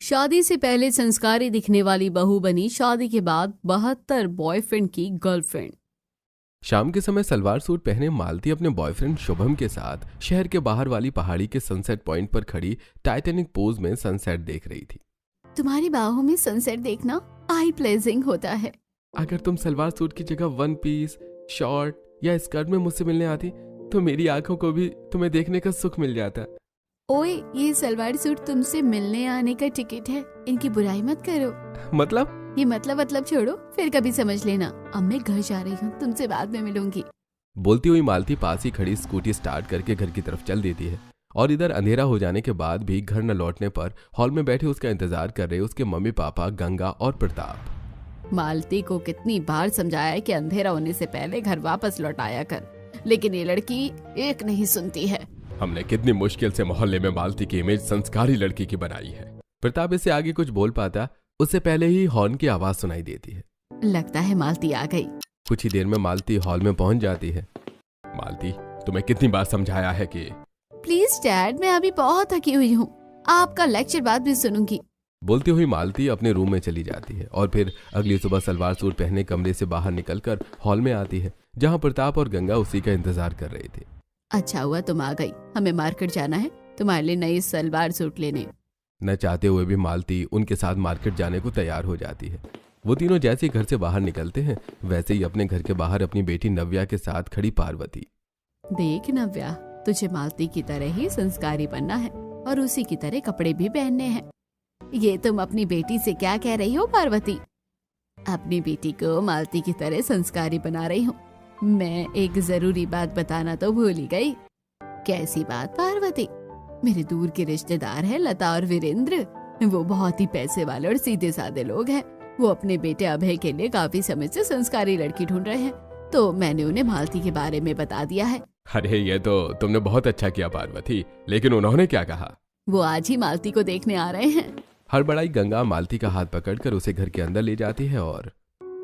शादी से पहले संस्कारी दिखने वाली बहू बनी शादी के बाद 72 बॉयफ्रेंड की गर्लफ्रेंड। शाम के समय सलवार सूट पहने मालती अपने बॉयफ्रेंड शुभम के साथ शहर के बाहर वाली पहाड़ी के सनसेट पॉइंट पर खड़ी टाइटैनिक पोज में सनसेट देख रही थी। तुम्हारी बाहों में सनसेट देखना आई प्लेजिंग होता है। अगर तुम सलवार सूट की जगह वन पीस, शॉर्ट या स्कर्ट में मुझसे मिलने आती तो मेरी आंखों को भी तुम्हें देखने का सुख मिल जाता। ओए, ये सलवार सूट तुमसे मिलने आने का टिकट है, इनकी बुराई मत करो। मतलब? ये मतलब छोड़ो, फिर कभी समझ लेना। अब मैं घर जा रही हूँ, तुमसे बाद में मिलूंगी। बोलती हुई मालती पास ही खड़ी स्कूटी स्टार्ट करके घर की तरफ चल देती है और इधर अंधेरा हो जाने के बाद भी घर न लौटने पर हॉल में बैठे उसका इंतजार कर रहे उसके मम्मी पापा गंगा और प्रताप। मालती को कितनी बार समझाया है कि अंधेरा होने से पहले घर वापस लौट आया कर, लेकिन ये लड़की एक नहीं सुनती है। हमने कितनी मुश्किल से मोहल्ले में मालती की इमेज संस्कारी लड़की की बनाई है। प्रताप इससे आगे कुछ बोल पाता उससे पहले ही हॉर्न की आवाज सुनाई देती है। लगता है मालती आ गई। कुछ ही देर में मालती हॉल में पहुंच जाती है। मालती, तुम्हें कितनी बार समझाया है कि प्लीज डैड, मैं अभी बहुत थकी हुई हूँ, आपका लेक्चर बाद भी सुनूंगी। बोलती हुई मालती अपने रूम में चली जाती है और फिर अगली सुबह सलवार सूट पहने कमरे से बाहर निकलकर हॉल में आती है जहाँ प्रताप और गंगा उसी का इंतजार कर रहे थे। अच्छा हुआ तुम आ गई, हमें मार्केट जाना है तुम्हारे लिए नई सलवार सूट लेने। न चाहते हुए भी मालती उनके साथ मार्केट जाने को तैयार हो जाती है। वो तीनों जैसे ही घर से बाहर निकलते हैं वैसे ही अपने घर के बाहर अपनी बेटी नव्या के साथ खड़ी पार्वती। देख नव्या, तुझे मालती की तरह ही संस्कारी बनना है और उसी की तरह कपड़े भी पहनने हैं। ये तुम अपनी बेटी से क्या कह रही हो पार्वती? अपनी बेटी को मालती की तरह संस्कारी बना रही हूँ। मैं एक जरूरी बात बताना तो भूल ही गई। कैसी बात पार्वती? मेरे दूर के रिश्तेदार हैं लता और वीरेंद्र। वो बहुत ही पैसे वाले और सीधे साधे लोग हैं। वो अपने बेटे अभय के लिए काफी समय से संस्कारी लड़की ढूंढ रहे हैं, तो मैंने उन्हें मालती के बारे में बता दिया है। अरे ये तो तुमने बहुत अच्छा किया पार्वती, लेकिन उन्होंने क्या कहा? वो आज ही मालती को देखने आ रहे हैं। हड़बड़ाई गंगा मालती का हाथ पकड़कर उसे घर के अंदर ले जाती है और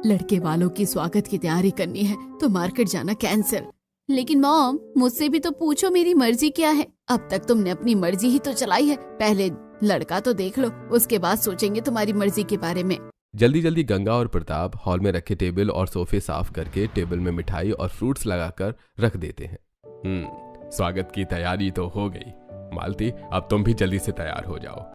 लड़के वालों की स्वागत की तैयारी करनी है तो मार्केट जाना कैंसिल। लेकिन मॉम, मुझसे भी तो पूछो मेरी मर्जी क्या है। अब तक तुमने अपनी मर्जी ही तो चलाई है। पहले लड़का तो देख लो, उसके बाद सोचेंगे तुम्हारी मर्जी के बारे में। जल्दी जल्दी गंगा और प्रताप हॉल में रखे टेबल और सोफे साफ करके टेबल में मिठाई और फ्रूट्स लगाकर रख देते हैं। स्वागत की तैयारी तो हो गई। मालती, अब तुम भी जल्दी से तैयार हो जाओ।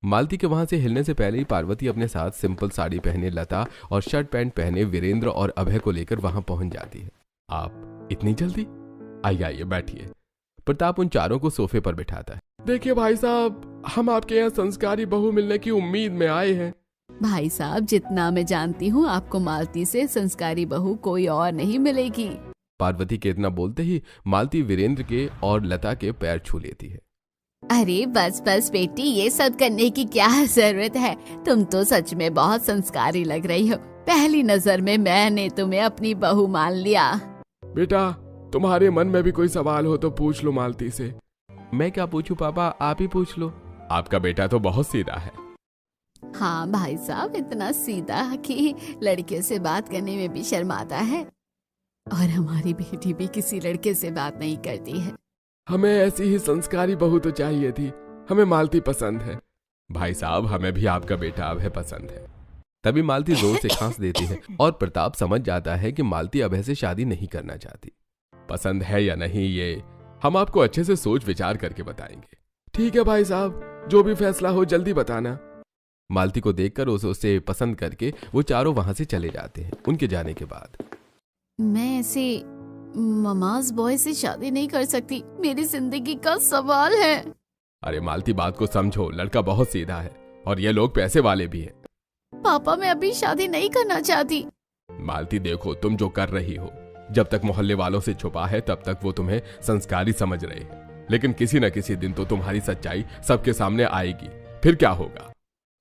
मालती के वहां से हिलने से पहले ही पार्वती अपने साथ सिंपल साड़ी पहने लता और शर्ट पैंट पहने वीरेंद्र और अभय को लेकर वहां पहुंच जाती है। आप इतनी जल्दी? आइए बैठिए। प्रताप उन चारों को सोफे पर बिठाता है। देखिए भाई साहब, हम आपके यहाँ संस्कारी बहू मिलने की उम्मीद में आए हैं। भाई साहब, जितना मैं जानती हूँ आपको मालती से संस्कारी बहू कोई और नहीं मिलेगी। पार्वती के इतना बोलते ही मालती वीरेंद्र के और लता के पैर छू लेती है। अरे बस बस बेटी, ये सब करने की क्या जरूरत है? तुम तो सच में बहुत संस्कारी लग रही हो। पहली नजर में मैंने तुम्हें अपनी बहू मान लिया। बेटा, तुम्हारे मन में भी कोई सवाल हो तो पूछ लो मालती से। मैं क्या पूछूं पापा, आप ही पूछ लो। आपका बेटा तो बहुत सीधा है। हाँ भाई साहब, इतना सीधा कि लड़के से बात करने में भी शर्माता है। और हमारी बेटी भी किसी लड़के से बात नहीं करती है। हमें ऐसी ही संस्कारी बहू तो चाहिए थी। हमें मालती पसंद है। भाई साहब, हमें भी आपका बेटा अभय पसंद है। तभी मालती जोर से खांस देती है और प्रताप समझ जाता है कि मालती अभय से शादी नहीं करना चाहती। पसंद है या नहीं ये हम आपको अच्छे से सोच विचार करके बताएंगे। ठीक है भाई साहब, जो भी फैसला हो जल्दी बताना। मालती को देखकर उसे पसंद करके वो चारों वहां से चले जाते हैं। उनके जाने के बाद मैं ऐसे ममाज बॉय से शादी नहीं कर सकती, मेरी जिंदगी का सवाल है। अरे मालती, बात को समझो, लड़का बहुत सीधा है और ये लोग पैसे वाले भी हैं। पापा, मैं अभी शादी नहीं करना चाहती। मालती देखो, तुम जो कर रही हो, जब तक मोहल्ले वालों से छुपा है तब तक वो तुम्हें संस्कारी समझ रहे हैं, लेकिन किसी न किसी दिन तो तुम्हारी सच्चाई सबके सामने आएगी। फिर क्या होगा?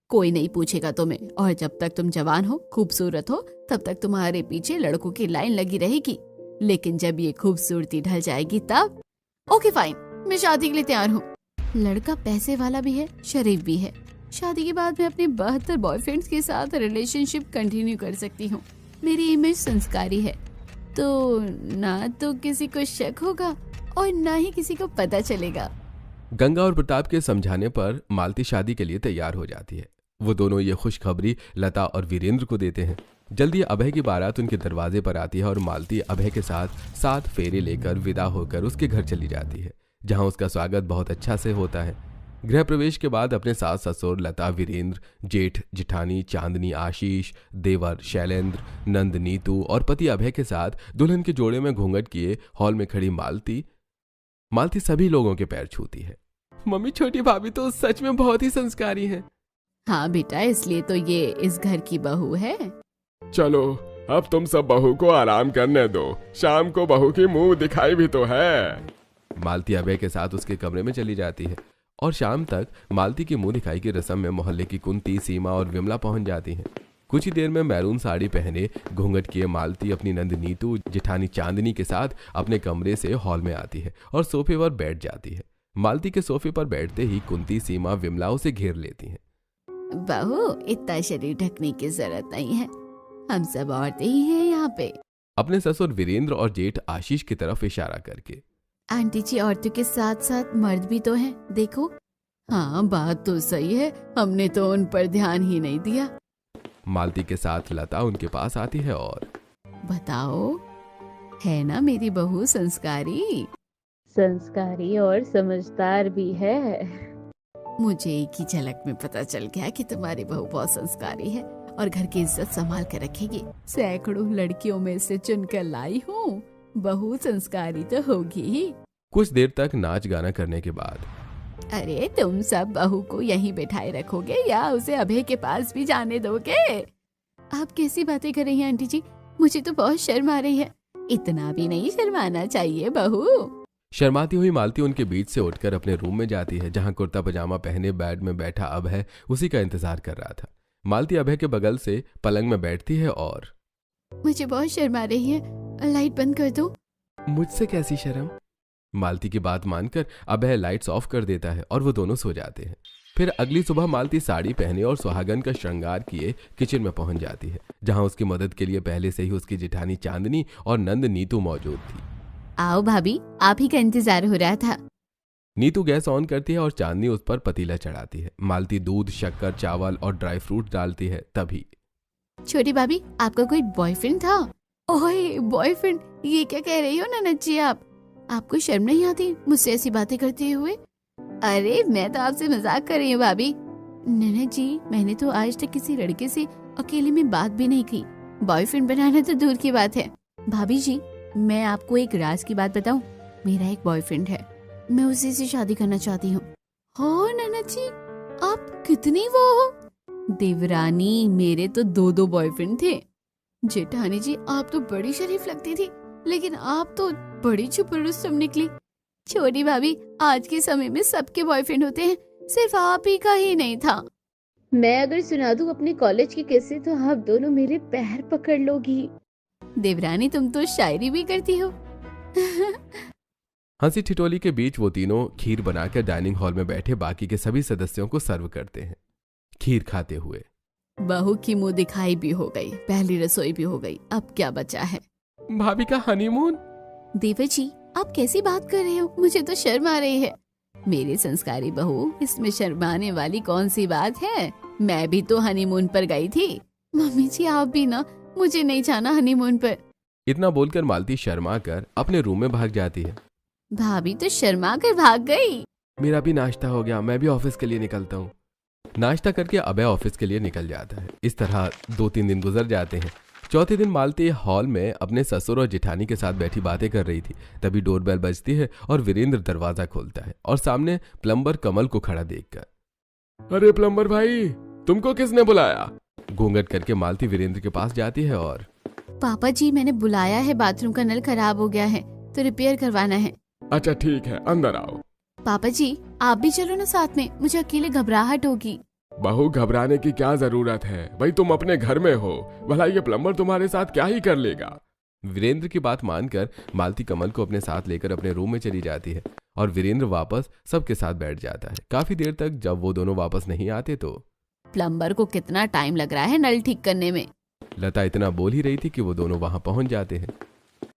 कोई नहीं पूछेगा तुम्हें, और जब तक तुम जवान हो, खूबसूरत हो, तब तक तुम्हारे पीछे लड़कों की लाइन लगी रहेगी। लेकिन जब ये खूबसूरती ढल जाएगी तब ओके फाइन, मैं शादी के लिए तैयार हूँ। लड़का पैसे वाला भी है, शरीफ भी है। शादी के बाद मैं अपने 72 बॉयफ्रेंड्स के साथ रिलेशनशिप कंटिन्यू कर सकती हूँ। मेरी इमेज संस्कारी है, तो ना तो किसी को शक होगा और ना ही किसी को पता चलेगा। गंगा और प्रताप के समझाने पर मालती शादी के लिए तैयार हो जाती है। वो दोनों ये खुशखबरी लता और वीरेंद्र को देते हैं। जल्दी अभय की बारात उनके दरवाजे पर आती है और मालती अभय के साथ 7 फेरे लेकर विदा होकर उसके घर चली जाती है, जहां उसका स्वागत बहुत अच्छा से होता है। गृह प्रवेश के बाद अपने सास ससुर लता, वीरेंद्र, जेठ जिठानी चांदनी, आशीष, देवर शैलेंद्र, नंद, नीतू और पति अभय के साथ दुल्हन के जोड़े में घूंघट किए हॉल में खड़ी मालती सभी लोगों के पैर छूती है। मम्मी, छोटी भाभी तो सच में बहुत ही संस्कारी हैं। हाँ बेटा, इसलिए तो ये इस घर की बहू है। चलो अब तुम सब बहू को आराम करने दो, शाम को बहू की मुंह दिखाई भी तो है। मालती अभय के साथ उसके कमरे में चली जाती है और शाम तक मालती की मुंह दिखाई की रस्म में मोहल्ले की कुंती, सीमा और विमला पहुंच जाती हैं। कुछ ही देर में मैरून साड़ी पहने घूंघट किए मालती अपनी नंद नीतू, जेठानी चांदनी के साथ अपने कमरे से हॉल में आती है और सोफे पर बैठ जाती है। मालती के सोफे पर बैठते ही कुंती, सीमा, विमला उसे घेर लेती हैं। बहू, इतना शरीर ढकने की जरूरत नहीं है, हम सब औरतें ही हैं यहाँ पे। अपने ससुर वीरेंद्र और जेठ आशीष की तरफ इशारा करके। आंटी जी, औरतों के साथ साथ मर्द भी तो हैं, देखो। हाँ, बात तो सही है, हमने तो उन पर ध्यान ही नहीं दिया। मालती के साथ लता उनके पास आती है और बताओ, है ना मेरी बहू संस्कारी? संस्कारी और समझदार भी है। मुझे एक ही झलक में पता चल गया कि तुम्हारी बहू बहुत संस्कारी है और घर की इज्जत संभाल कर रखेगी। सैकड़ों लड़कियों में से चुनकर लाई हूँ, बहू संस्कारी तो होगी ही। कुछ देर तक नाच गाना करने के बाद, अरे तुम सब बहू को यहीं बैठाए रखोगे या उसे अभय के पास भी जाने दोगे? आप कैसी बातें कर रही हैं आंटी जी? मुझे तो बहुत शर्म आ रही है। इतना भी नहीं शर्माना चाहिए बहू। शर्माती हुई मालती उनके बीच से उठकर अपने रूम में जाती है, जहां कुर्ता पजामा पहने बेड में बैठा अभय उसी का इंतजार कर रहा था। मालती अभय के बगल से पलंग में बैठती है और मुझे बहुत शर्म आ रही है, लाइट बंद कर दो। मुझसे कैसी शर्म? मालती की बात मानकर अभय लाइट्स ऑफ कर देता है और वो दोनों सो जाते हैं। फिर अगली सुबह मालती साड़ी पहने और सुहागन का श्रृंगार किए किचन में पहुंच जाती है, जहां उसकी मदद के लिए पहले से ही उसकी जेठानी चांदनी और नंद नीतू मौजूद थी। आओ भाभी, आप ही का इंतजार हो रहा था। नीतू गैस ऑन करती है और चांदनी उस पर पतीला चढ़ाती है। मालती दूध, शक्कर, चावल और ड्राई फ्रूट डालती है। तभी छोटी भाभी, आपका कोई बॉयफ्रेंड था? ओए बॉयफ्रेंड, ये क्या कह रही हो ननद जी आप? आपको शर्म नहीं आती मुझसे ऐसी बातें करते हुए? अरे मैं तो आपसे मजाक कर रही हूँ भाभी। ननद जी, मैंने तो आज तक किसी लड़के से अकेले में बात भी नहीं की, बॉयफ्रेंड बनाना तो दूर की बात है। भाभी जी, मैं आपको एक राज की बात बताऊं, मेरा एक बॉयफ्रेंड है, मैं उसी से शादी करना चाहती हूँ। हो ननद जी, आप कितनी वो हो? देवरानी, मेरे तो 2 बॉयफ्रेंड थे। जेठानी जी, आप तो बड़ी शरीफ लगती थी, लेकिन आप तो बड़ी चुप रुस्तम निकली। छोटी भाभी, आज के समय में सबके बॉयफ्रेंड होते हैं, सिर्फ आप ही का ही नहीं था। मैं अगर सुना दूं अपने कॉलेज की किस्से तो आप दोनों मेरे पैर पकड़ लोगी। देवरानी, तुम तो शायरी भी करती हो। हंसी ठिठोली के बीच वो तीनों खीर बनाकर डाइनिंग हॉल में बैठे बाकी के सभी सदस्यों को सर्व करते हैं। खीर खाते हुए बहू की मुंह दिखाई भी हो गई, पहली रसोई भी हो गई, अब क्या बचा है? भाभी का हनीमून। देवर जी, आप कैसी बात कर रहे हो? मुझे तो शर्म आ रही है। मेरी संस्कारी बहू, इसमें शर्माने वाली कौन सी बात है? मैं भी तो हनीमून पर गई थी। मम्मी जी, आप भी ना, मुझे नहीं जाना हनीमून पर। इतना बोलकर मालती शर्मा कर अपने रूम में भाग जाती है। भाभी तो शर्मा कर भाग गई। मेरा भी नाश्ता हो गया, मैं भी ऑफिस के लिए निकलता हूँ। नाश्ता करके अभय ऑफिस के लिए निकल जाता है। इस तरह 2-3 दिन गुजर जाते हैं। चौथे दिन मालती हॉल में अपने ससुर और जेठानी के साथ बैठी बातें कर रही थी। तभी डोरबेल बजती है और वीरेंद्र दरवाजा खोलता है और सामने प्लम्बर कमल को खड़ा देखकर, अरे प्लम्बर भाई, तुमको किसने बुलाया? घूंघट करके मालती वीरेंद्र के पास जाती है और पापा जी, मैंने बुलाया है, बाथरूम का नल खराब हो गया है तो रिपेयर करवाना है। अच्छा ठीक है, अंदर आओ। पापा जी, आप भी चलो ना साथ में, मुझे अकेले घबराहट होगी। बहू, घबराने की क्या जरूरत है भाई, तुम अपने घर में हो, भला ये प्लम्बर तुम्हारे साथ क्या ही कर लेगा। वीरेंद्र की बात मानकर मालती कमल को अपने साथ लेकर अपने रूम में चली जाती है और वीरेंद्र वापस सबके साथ बैठ जाता है। काफी देर तक जब वो दोनों वापस नहीं आते तो प्लम्बर को कितना टाइम लग रहा है नल ठीक करने में? लता इतना बोल ही रही थी कि वो दोनों वहां पहुंच जाते हैं।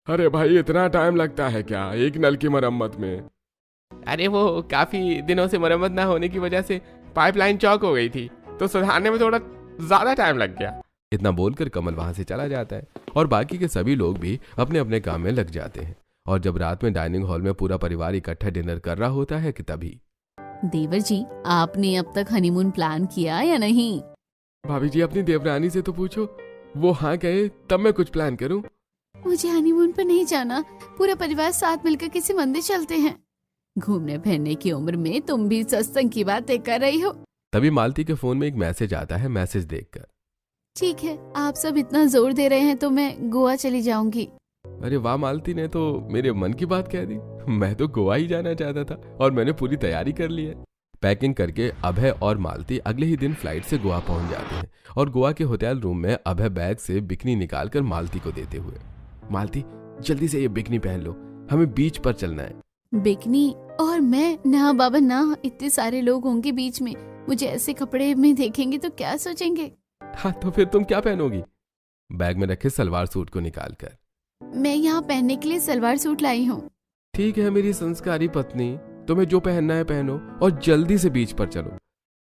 अरे भाई, इतना टाइम लगता है क्या एक नल की मरम्मत में? अरे वो काफी दिनों से मरम्मत ना होने की वजह से पाइपलाइन चौक हो गई थी, तो सुधारने में थोड़ा ज्यादा टाइम लग गया। इतना बोलकर कमल वहां से चला जाता है और बाकी के सभी लोग भी अपने अपने काम में लग जाते हैं। और जब रात में डाइनिंग हॉल में पूरा परिवार इकट्ठा डिनर कर रहा होता है कि तभी देवर जी, आपने अब तक हनीमून प्लान किया या नहीं? भाभी जी अपनी देवरानी से तो पूछो, वो हाँ कहे तब मैं कुछ प्लान करूं। मुझे हनीमून पर नहीं जाना, पूरा परिवार साथ मिलकर किसी मंदिर चलते हैं। घूमने फिरने की उम्र में तुम भी सत्संग की बातें कर रही हो। तभी मालती के फोन में एक मैसेज आता है। मैसेज देखकर ठीक है, आप सब इतना जोर दे रहे हैं तो मैं गोवा चली जाऊंगी। अरे वाह, मालती ने तो मेरे मन की बात कह दी। मैं तो गोवा ही जाना चाहता था और मैंने पूरी तैयारी कर ली है। पैकिंग करके अभय और मालती अगले ही दिन फ्लाइट से गोवा पहुंच जाते हैं और गोवा के होटल रूम में अभय बैग से बिकनी निकालकर मालती को देते हुए, मालती जल्दी से ये बिकनी पहन लो, हमें बीच पर चलना है। बिकनी? और मैं? ना बाबा ना, इतने सारे लोग होंगे बीच में, मुझे ऐसे कपड़े में देखेंगे तो क्या सोचेंगे। हाँ तो फिर तुम क्या पहनोगी? बैग में रखे सलवार सूट को निकालकर। मैं यहाँ पहनने के लिए सलवार सूट लाई हूँ। ठीक है मेरी संस्कारी पत्नी, तुम्हें जो पहनना है पहनो और जल्दी से बीच पर चलो।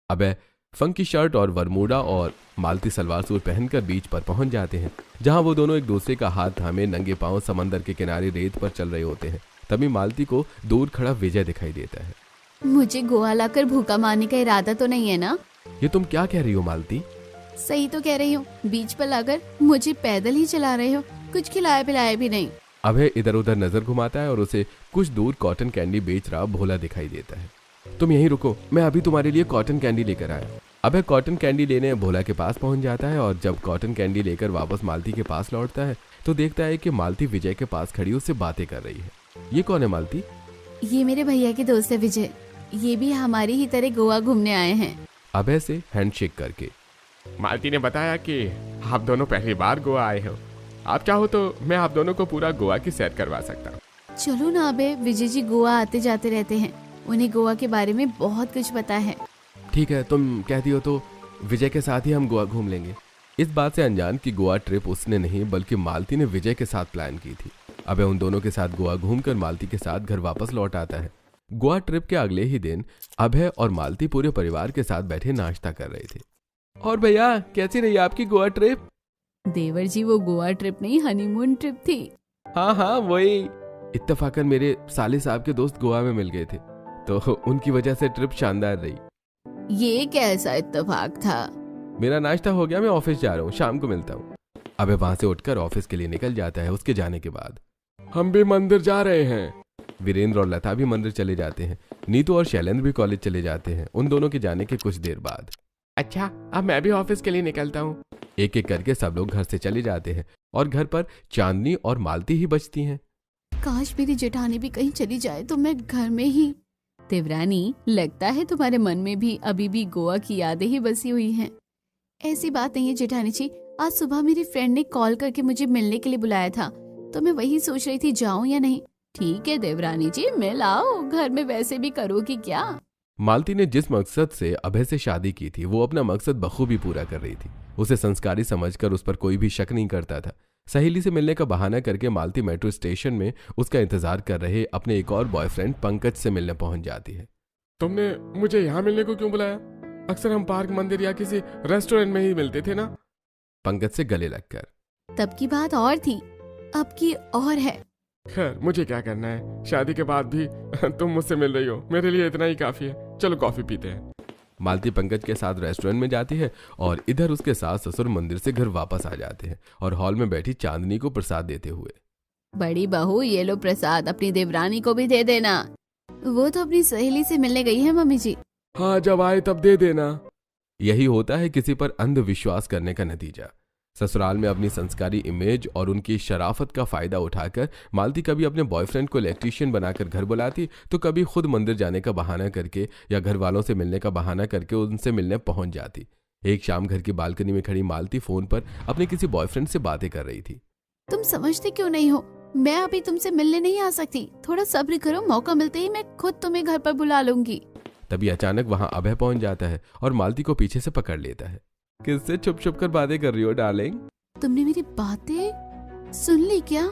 अबे फंकी शर्ट और वरमूडा और मालती सलवार सूट पहनकर बीच पर पहुंच जाते हैं, जहां वो दोनों एक दूसरे का हाथ थामे नंगे पांव समंदर के किनारे रेत पर चल रहे होते हैं। तभी मालती को दूर खड़ा विजय दिखाई देता है। मुझे गोवा लाकर भूखा मारने का इरादा तो नहीं है ना? ये तुम क्या कह रही हो मालती? सही तो कह रही हूँ, बीच पर लाकर मुझे पैदल ही चला रहे हो, कुछ खिलाए पिलाए भी नहीं। अभय इधर उधर नजर घुमाता है और उसे कुछ दूर कॉटन कैंडी बेच रहा भोला दिखाई देता है। तुम यहीं रुको, मैं अभी तुम्हारे लिए कॉटन कैंडी लेकर आया। अभय कॉटन कैंडी लेने भोला के पास पहुंच जाता है और जब कॉटन कैंडी लेकर वापस मालती के पास लौटता है तो देखता है कि मालती विजय के पास खड़ी उससे बातें कर रही है। ये कौन है मालती? ये मेरे भैया के दोस्त है विजय, ये भी हमारी ही तरह गोवा घूमने आए हैं। अभय से हैंडशेक करके मालती ने बताया कि आप दोनों पहली बार गोवा आए हो, आप चाहो तो मैं आप दोनों को पूरा गोवा की सैर करवा सकता हूँ। चलो ना अबे, विजय जी गोवा आते जाते रहते हैं, उन्हें गोवा के बारे में बहुत कुछ पता है। ठीक है, तुम कहती हो तो विजय के साथ ही हम गोवा घूम लेंगे। इस बात से अनजान की गोवा ट्रिप उसने नहीं बल्कि मालती ने विजय के साथ प्लान की थी। अबे उन दोनों के साथ गोवा घूमकर मालती के साथ घर वापस लौट आता है। गोवा ट्रिप के अगले ही दिन अभय और मालती पूरे परिवार के साथ बैठे नाश्ता कर रहे थे। और भैया कैसी रही आपकी गोवा ट्रिप? देवर जी वो गोवा ट्रिप नहीं, हनीमून ट्रिप थी। हाँ वही। इत्तेफाकन मेरे साले साहब के दोस्त गोवा में मिल गए थे तो उनकी वजह से ट्रिप शानदार रही। ये कैसा इत्तेफाक था? मेरा नाश्ता हो गया, मैं ऑफिस जा रहा हूँ, शाम को मिलता हूँ। अबे वहां से उठकर ऑफिस के लिए निकल जाता है। उसके जाने के बाद हम भी मंदिर जा रहे हैं। वीरेंद्र और लता भी मंदिर चले जाते हैं। नीतू और शैलेंद्र भी कॉलेज चले जाते हैं। उन दोनों के जाने के कुछ देर बाद अच्छा अब मैं भी ऑफिस के लिए निकलता हूँ। एक एक करके सब लोग घर से चले जाते हैं और घर पर चांदनी और मालती ही बचती हैं। काश मेरी जेठानी भी कहीं चली जाए तो मैं घर में ही। देवरानी, लगता है तुम्हारे मन में भी अभी भी गोवा की यादें ही बसी हुई हैं। ऐसी बात नहीं है जेठानी जी, आज सुबह मेरी फ्रेंड ने कॉल करके मुझे मिलने के लिए बुलाया था तो मैं वही सोच रही थी जाऊं या नहीं। ठीक है देवरानी जी, मिल आओ, घर में वैसे भी करोगी क्या। मालती ने जिस मकसद से अभय से शादी की थी वो अपना मकसद बखूबी पूरा कर रही थी। उसे संस्कारी समझकर उस पर कोई भी शक नहीं करता था। सहेली से मिलने का बहाना करके मालती मेट्रो स्टेशन में उसका इंतजार कर रहे अपने एक और बॉयफ्रेंड पंकज से मिलने पहुंच जाती है। तुमने मुझे यहाँ मिलने को क्यों बुलाया? अक्सर हम पार्क, मंदिर या किसी रेस्टोरेंट में ही मिलते थे ना। पंकज से गले लगकर। तब की बात और थी, अब की और है। खैर मुझे क्या करना है, शादी के बाद भी तुम मुझसे मिल रही हो, मेरे लिए इतना ही काफी है। चलो कॉफी पीते हैं। मालती पंकज के साथ रेस्टोरेंट में जाती है और इधर उसके सास ससुर मंदिर से घर वापस आ जाते हैं और हॉल में बैठी चांदनी को प्रसाद देते हुए, बड़ी बहू ये लो प्रसाद, अपनी देवरानी को भी दे देना, वो तो अपनी सहेली से मिलने गई है मम्मी जी। हाँ जब आए तब दे देना। यही होता है किसी पर अंधविश्वास करने का नतीजा। ससुराल में अपनी संस्कारी इमेज और उनकी शराफत का फायदा उठाकर मालती कभी अपने बॉयफ्रेंड को इलेक्ट्रीशियन बनाकर घर बुलाती तो कभी खुद मंदिर जाने का बहाना करके या घर वालों से मिलने का बहाना करके उनसे मिलने पहुंच जाती। एक शाम घर की बालकनी में खड़ी मालती फोन पर अपने किसी बॉयफ्रेंड से बातें कर रही थी। तुम समझते क्यों नहीं हो, मैं अभी तुमसे मिलने नहीं आ सकती, थोड़ा सब्र करो, मौका मिलते ही मैं खुद तुम्हें घर पर बुला लूंगी। तभी अचानक वहां अभय पहुंच जाता है और मालती को पीछे से पकड़ लेता है। किससे छुप छुप कर बातें कर रही हो डार्लिंग? तुमने मेरी बातें सुन ली क्या?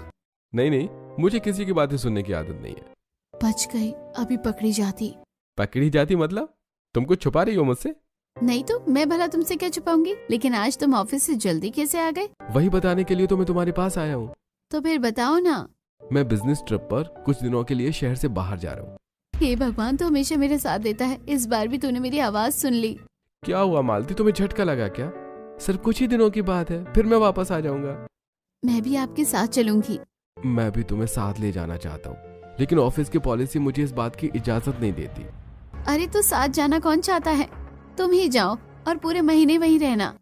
नहीं, मुझे किसी की बातें सुनने की आदत नहीं है। बच गई, अभी पकड़ी जाती। पकड़ी जाती मतलब? तुम कुछ छुपा रही हो मुझसे? नहीं तो मैं भला तुमसे क्या छुपाऊंगी, लेकिन आज तुम ऑफिस से जल्दी कैसे आ गए? वही बताने के लिए तो मैं तुम्हारे पास आया हूँ। तो फिर बताओ ना। मैं बिजनेस ट्रिप पर कुछ दिनों के लिए शहर से बाहर जा रहा हूँ। हे भगवान, तो हमेशा मेरे साथ देता है, इस बार भी तूने मेरी आवाज सुन ली। क्या हुआ मालती, तुम्हें झटका लगा क्या? सिर्फ कुछ ही दिनों की बात है, फिर मैं वापस आ जाऊंगा। मैं भी आपके साथ चलूंगी। मैं भी तुम्हें साथ ले जाना चाहता हूँ, लेकिन ऑफिस की पॉलिसी मुझे इस बात की इजाजत नहीं देती। अरे तो साथ जाना कौन चाहता है? तुम ही जाओ और पूरे महीने वहीं रहना।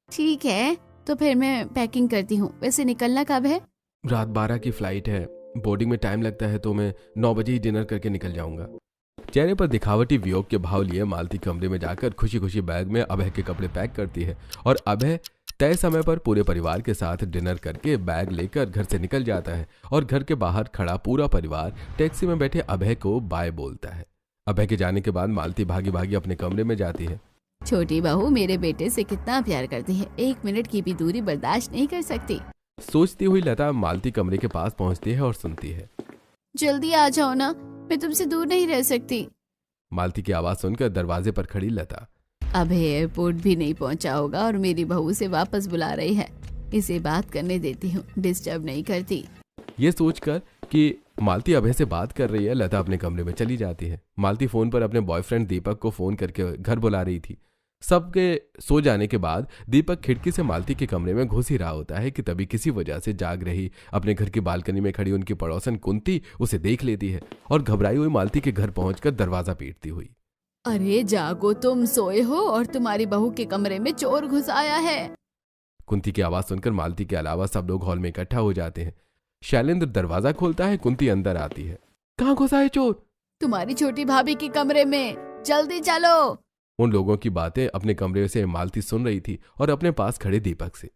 ठीक है, तो फिर मैं पैकिंग करती हूँ। वैसे निकलना कब है? रात 12 की फ्लाइट है, बोर्डिंग में टाइम लगता है, तो मैं 9 बजे ही डिनर करके निकल जाऊंगा। चेहरे पर दिखावटी वियोग के भाव लिए मालती कमरे में जाकर खुशी खुशी बैग में अभय के कपड़े पैक करती है और अभय तय समय पर पूरे परिवार के साथ डिनर करके बैग लेकर घर से निकल जाता है और घर के बाहर खड़ा पूरा परिवार टैक्सी में बैठे अभय को बाय बोलता है। अभय के जाने के बाद मालती भागी भागी अपने कमरे में जाती है। छोटी बहू मेरे बेटे से कितना प्यार करती है, 1 मिनट की भी दूरी बर्दाश्त नहीं कर सकती। सोचती हुई लता मालती कमरे के पास पहुंचती है और सुनती है। जल्दी आ जाओ ना, मैं तुमसे दूर नहीं रह सकती। मालती की आवाज सुनकर दरवाजे पर खड़ी लता। अभय एयरपोर्ट भी नहीं पहुंचा होगा और मेरी बहू से वापस बुला रही है, इसे बात करने देती हूँ, डिस्टर्ब नहीं करती। ये सोचकर कि मालती अभय से बात कर रही है, लता अपने कमरे में चली जाती है। मालती फोन पर अपने बॉयफ्रेंड दीपक को फोन करके घर बुला रही थी। सबके सो जाने के बाद दीपक खिड़की से मालती के कमरे में घुस ही रहा होता है कि तभी किसी वजह से जाग रही अपने घर की बालकनी में खड़ी उनकी पड़ोसन कुंती उसे देख लेती है और घबराई हुई मालती के घर पहुंचकर दरवाजा पीटती हुई। अरे जागो, तुम सोए हो और तुम्हारी बहू के कमरे में चोर घुस आया है। कुंती की आवाज सुनकर मालती के अलावा सब लोग हॉल में इकट्ठा हो जाते हैं। शैलेंद्र दरवाजा खोलता है, कुंती अंदर आती है। कहाँ घुसा है चोर? तुम्हारी छोटी भाभी के कमरे में, जल्दी चलो। उन लोगों की बातें अपने कमरे से मालती सुन रही थी और अपने पास खड़े दीपक से।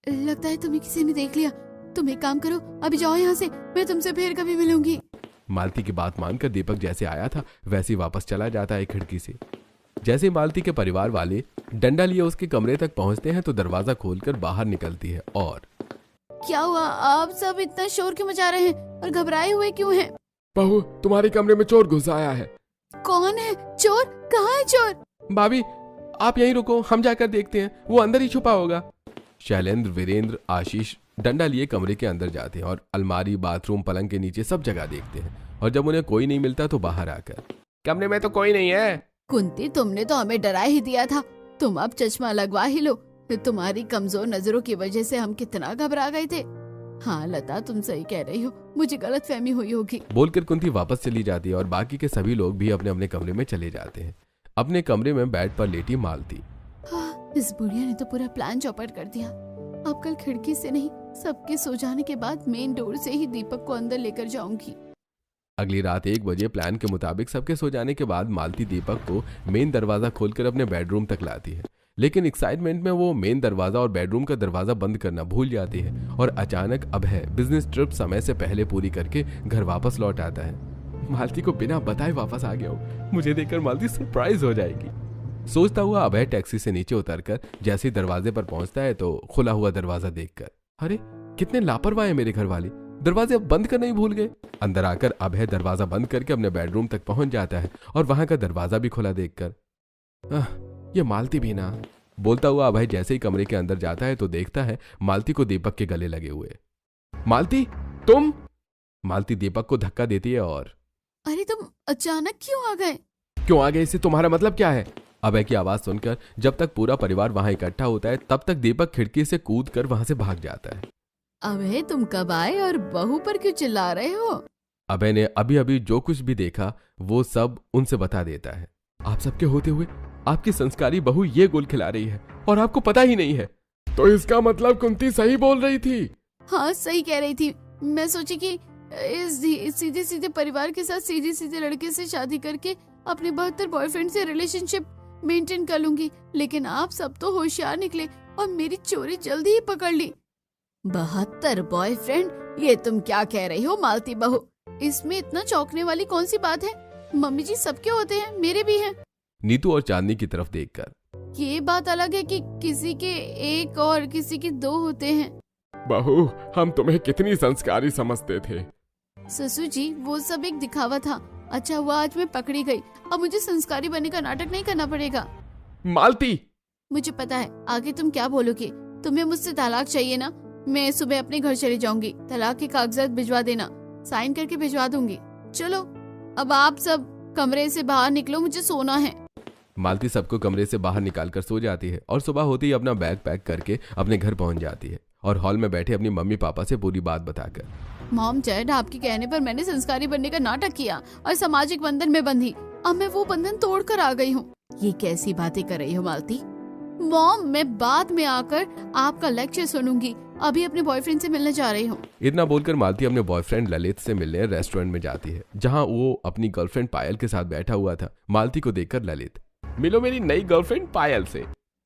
लगता है तुम्हें किसी ने देख लिया। तुम एक काम करो, अभी जाओ यहाँ से, मैं तुमसे फिर कभी मिलूंगी। मालती की बात मानकर दीपक जैसे आया था वैसे ही वापस चला जाता है खिड़की से। जैसे मालती के परिवार वाले डंडा लिए उसके कमरे तक पहुंचते हैं तो दरवाजा खोलकर बाहर निकलती है। और क्या हुआ? आप सब इतना शोर क्यों मचा रहे हैं और घबराए हुए क्यों हैं? बहू, तुम्हारे कमरे में चोर घुस आया है। कौन है चोर? कहाँ है चोर? भाभी आप यहीं रुको, हम जाकर देखते हैं, वो अंदर ही छुपा होगा। शैलेंद्र, वीरेंद्र, आशीष डंडा लिए कमरे के अंदर जाते हैं और अलमारी, बाथरूम, पलंग के नीचे सब जगह देखते हैं और जब उन्हें कोई नहीं मिलता तो बाहर आकर, कमरे में तो कोई नहीं है। कुंती, तुमने तो हमें डरा ही दिया था, तुम अब चश्मा लगवा ही लो। तुम्हारी कमजोर नजरों की वजह से हम कितना घबरा गए थे। हाँ लता, तुम सही कह रही हो, मुझे गलतफहमी हुई होगी। बोलकर कुंती वापस चली जाती है और बाकी के सभी लोग भी अपने अपने कमरे में चले जाते हैं। अपने कमरे में बेड पर लेटी मालती। इस बुढ़िया ने तो पूरा प्लान चौपट कर दिया। अब कल खिड़की से नहीं, सबके सो जाने के बाद मेन डोर से ही दीपक को अंदर लेकर जाऊंगी। अगली रात 1 बजे प्लान के मुताबिक सबके सो जाने के बाद मालती दीपक को मेन दरवाजा खोलकर अपने बेडरूम तक लाती है, लेकिन एक्साइटमेंट में वो मेन दरवाजा और बेडरूम का दरवाजा बंद करना भूल जाती है और अचानक अभय बिजनेस ट्रिप समय से पहले पूरी करके घर वापस लौट आता है। मालती को बिना बताए वापस आ गया हूँ, मुझे देखकर मालती सरप्राइज हो जाएगी, सोचता हुआ अभय टैक्सी से नीचे उतरकर जैसे ही दरवाजे पर पहुंचता है तो खुला हुआ दरवाजा देखकर, अरे कितने लापरवाह हैं मेरे घर वाले, दरवाजे अब बंद करना ही भूल गए। अंदर आकर अभय दरवाजा बंद करके अपने बेडरूम तक पहुंच जाता है और वहां का दरवाजा भी खुला देखकर, ये मालती भी ना, बोलता हुआ अभय जैसे ही कमरे के अंदर जाता है तो देखता है मालती को दीपक के गले लगे हुए। मालती तुम? मालती दीपक को धक्का देती है और, अरे तुम अचानक क्यों आ गए? क्यों आ गए, इससे तुम्हारा मतलब क्या है? अभय की आवाज सुनकर जब तक पूरा परिवार वहां इकट्ठा होता है तब तक दीपक खिड़की से कूदकर वहां से भाग जाता है। अभय तुम कब आए और बहू पर क्यों चिल्ला रहे हो? अभय ने अभी अभी जो कुछ भी देखा वो सब उनसे बता देता है। आप सबके होते हुए आपकी संस्कारी बहू ये गोल खिला रही है और आपको पता ही नहीं है। तो इसका मतलब कुंती सही बोल रही थी। हाँ सही कह रही थी। मैं सोची कि इस सीधे सीधे परिवार के साथ सीधे सीधे लड़के से शादी करके अपने 72 बॉयफ्रेंड से रिलेशनशिप मेंटेन कर लूंगी, लेकिन आप सब तो होशियार निकले और मेरी चोरी जल्दी ही पकड़ ली। 72 बॉयफ्रेंड? ये तुम क्या कह रही हो मालती बहू? इसमें इतना चौंकने वाली कौन सी बात है? मम्मी जी सबके होते हैं, मेरे भी हैं। नीतू और चांदनी की तरफ देखकर, ये बात अलग है कि किसी के 1 और किसी के 2 होते हैं। बहू, हम तुम्हें कितनी संस्कारी समझते थे, ससुर जी, वो सब एक दिखावा था। अच्छा हुआ आज मैं पकड़ी गई। अब मुझे संस्कारी बनने का नाटक नहीं करना पड़ेगा। मालती, मुझे पता है आगे तुम क्या बोलोगे। तुम्हें मुझसे तलाक चाहिए ना? मैं सुबह अपने घर चली जाऊंगी। तलाक के कागजात भिजवा देना, साइन करके भिजवा दूंगी। चलो अब आप सब कमरे से बाहर निकलो, मुझे सोना है। मालती सबको कमरे से बाहर निकालकर सो जाती है और सुबह होते ही अपना बैग पैक करके अपने घर पहुंच जाती है और हॉल में बैठे अपनी मम्मी पापा से पूरी बात बताकर। मॉम डैड, आपके कहने पर मैंने संस्कारी बनने का नाटक किया और सामाजिक बंधन में बंधी। अब मैं वो बंधन तोड़ कर आ गई हूँ। ये कैसी बातें कर रही हो मालती? मॉम, मैं बाद में आकर आपका लेक्चर सुनूंगी। अभी अपने बॉयफ्रेंड से मिलने जा रही हूँ। इतना बोलकर मालती अपने बॉयफ्रेंड ललित से मिलने रेस्टोरेंट में जाती है, जहाँ वो अपनी गर्लफ्रेंड पायल के साथ बैठा हुआ था। मालती को देखकर ललित, मिलो मेरी नई गर्लफ्रेंड पायल से।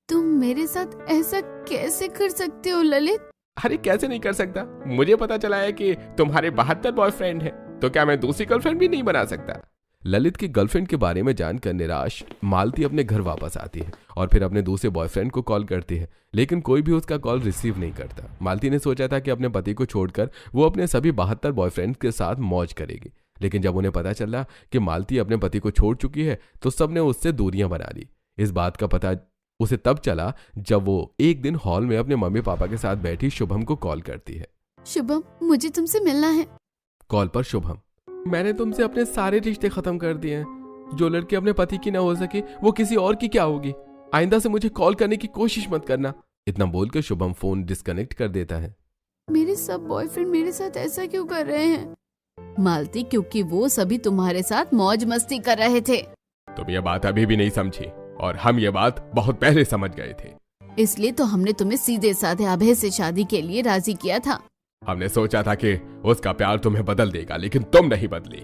तुम मेरे साथ ऐसा कैसे कर सकते हो ललित? अरे कैसे नहीं कर सकता? मुझे पता चला है कि तुम्हारे 72 बॉयफ्रेंड हैं, तो क्या मैं दूसरी गर्लफ्रेंड भी नहीं बना सकता? ललित की गर्लफ्रेंड के बारे में जानकर निराश मालती अपने घर वापस आती है और फिर अपने दूसरे बॉयफ्रेंड को कॉल करती है, लेकिन कोई भी उसका कॉल रिसीव नहीं करता। मालती ने सोचा था कि अपने पति को छोड़कर वो अपने सभी 72 बॉयफ्रेंड के साथ मौज करेगी, लेकिन जब उन्हें पता चला कि मालती अपने पति को छोड़ चुकी है तो सबने उससे दूरियां बना ली। इस बात का पता उसे तब चला जब वो एक दिन हॉल में अपने मम्मी पापा के साथ बैठी शुभम को कॉल करती है। शुभम, मुझे तुमसे मिलना है। कॉल पर शुभम, मैंने तुमसे अपने सारे रिश्ते खत्म कर दिए हैं। जो लड़की अपने पति की ना हो सकी वो किसी और की क्या होगी? आइंदा से मुझे कॉल करने की कोशिश मत करना। इतना बोलकर शुभम फोन डिस्कनेक्ट कर देता है। मेरे सब बॉयफ्रेंड मेरे साथ ऐसा क्यों कर रहे हैं? मालती, क्योंकि वो सभी तुम्हारे साथ मौज मस्ती कर रहे थे। तुम ये बात अभी भी नहीं समझी और हम ये बात बहुत पहले समझ गए थे। इसलिए तो हमने तुम्हें सीधे साधे अभय से शादी के लिए राजी किया था। हमने सोचा था कि उसका प्यार तुम्हें बदल देगा, लेकिन तुम नहीं बदली।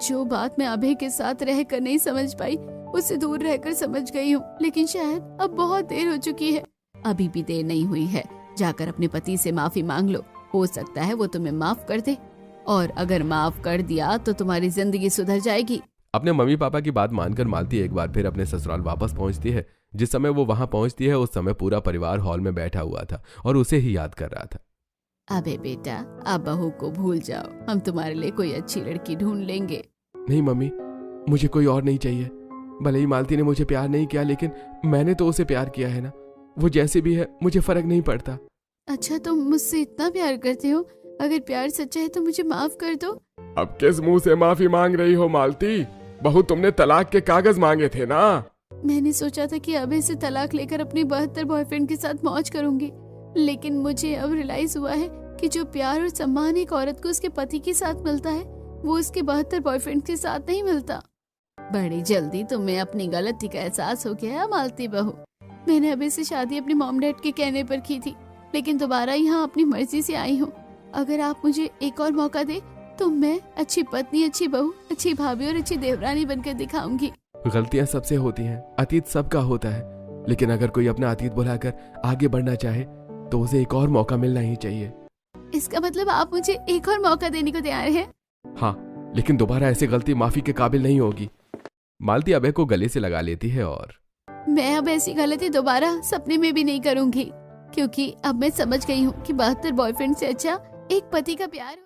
जो बात मैं अभय के साथ रहकर नहीं समझ पाई, उससे दूर रहकर समझ गई हूँ। लेकिन शायद अब बहुत देर हो चुकी है। अभी भी देर नहीं हुई है। जाकर अपने पति से माफी मांग लो, हो सकता है वो तुम्हें माफ कर दे, और अगर माफ कर दिया तो तुम्हारी जिंदगी सुधर जाएगी। अपने मम्मी पापा की बात मानकर मालती एक बार फिर अपने ससुराल वापस पहुंचती है। जिस समय वो वहां पहुंचती है उस समय पूरा परिवार हॉल में बैठा हुआ था और उसे ही याद कर रहा था। अबे बेटा, आप बहू को भूल जाओ, हम तुम्हारे लिए कोई अच्छी लड़की ढूंढ लेंगे। नहीं मम्मी, मुझे कोई और नहीं चाहिए। भले ही मालती ने मुझे प्यार नहीं किया, लेकिन मैंने तो उसे प्यार किया है ना। वो जैसे भी है मुझे फर्क नहीं पड़ता। अच्छा, तुम मुझसे इतना प्यार करते हो? अगर प्यार सच्चा है तो मुझे माफ कर दो। अब किस मुंह से माफी मांग रही हो मालती? बहू, तुमने तलाक के कागज मांगे थे ना। मैंने सोचा था कि अभय से तलाक लेकर अपने 72 बॉयफ्रेंड के साथ मौज करूंगी, लेकिन मुझे अब रियलाइज हुआ है कि जो प्यार और सम्मान एक औरत को उसके पति के साथ मिलता है, वो उसके 72 बॉयफ्रेंड के साथ नहीं मिलता। बड़ी जल्दी तुम्हें अपनी गलती का एहसास हो गया मालती बहू। मैंने अभय से शादी अपने मॉम डैड के कहने पर की थी, लेकिन दोबारा यहाँ अपनी मर्जी से आई हूँ। अगर आप मुझे एक और मौका दे तो मैं अच्छी पत्नी, अच्छी बहू, अच्छी भाभी और अच्छी देवरानी बनकर दिखाऊंगी। गलतियां सबसे होती हैं, अतीत सबका होता है, लेकिन अगर कोई अपना अतीत भुलाकर आगे बढ़ना चाहे तो उसे एक और मौका मिलना ही चाहिए। इसका मतलब आप मुझे एक और मौका देने को तैयार हैं? हाँ, लेकिन दोबारा ऐसी गलती माफी के काबिल नहीं होगी। मालती अभय को गले से लगा लेती है और मैं अब ऐसी गलती दोबारा सपने में भी नहीं करूंगी, क्योंकि अब मैं समझ गई हूँ कि 72 बॉयफ्रेंड से अच्छा एक पति का प्यार